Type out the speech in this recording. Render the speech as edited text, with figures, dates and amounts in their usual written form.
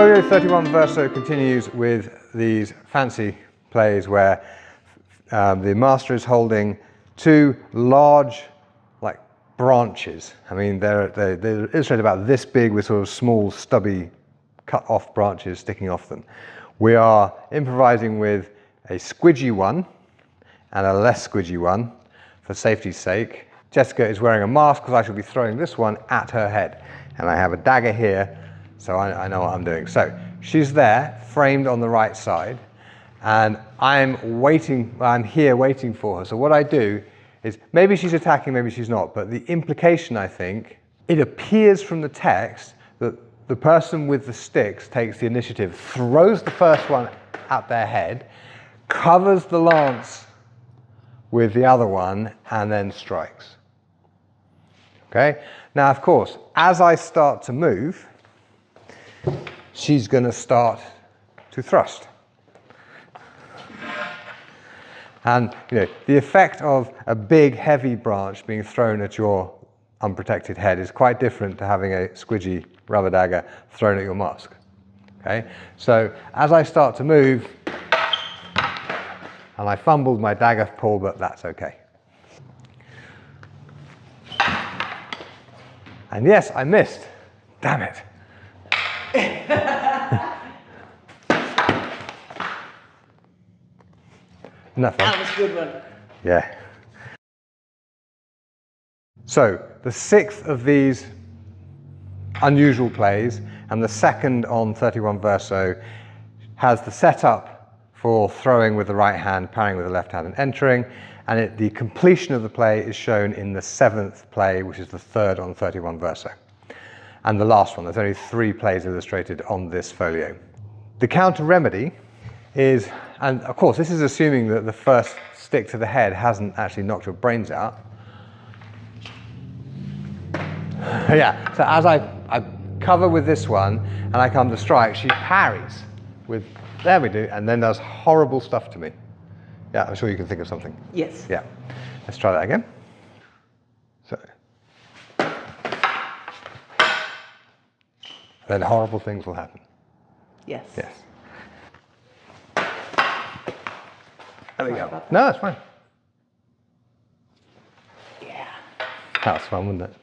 Folio 31 verso continues with these fancy plays where the master is holding two large branches. I mean, they're illustrated about this big with sort of small, stubby, cut off branches sticking off them. We are improvising with a squidgy one and a less squidgy one for safety's sake. Jessica is wearing a mask because I shall be throwing this one at her head. And I have a dagger here, so I know what I'm doing. So she's there, framed on the right side, and I'm here waiting for her. So what I do is, maybe she's attacking, maybe she's not, but the implication, I think, it appears from the text that the person with the sticks takes the initiative, throws the first one at their head, covers the lance with the other one, and then strikes. Okay? Now, of course, as I start to move, she's going to start to thrust. And the effect of a big, heavy branch being thrown at your unprotected head is quite different to having a squidgy rubber dagger thrown at your mask. Okay? So as I start to move, and I fumbled my dagger pull, but that's okay. And yes, I missed. Damn it. That was a good one. Yeah. So the sixth of these unusual plays, and the second on 31 verso, has the setup for throwing with the right hand, parrying with the left hand, and entering. And the completion of the play is shown in the seventh play, which is the third on 31 verso. And the last one. There's only 3 plays illustrated on this folio. The counter remedy is, and of course this is assuming that the first stick to the head hasn't actually knocked your brains out. Yeah, so as I cover with this one and I come to strike, she parries with, there we do, and then does horrible stuff to me. Yeah, I'm sure you can think of something. Yes. Yeah, let's try that again. So, then horrible things will happen. Yes. Yes. There we go. No, that's fine. Yeah. That was fun, wasn't it?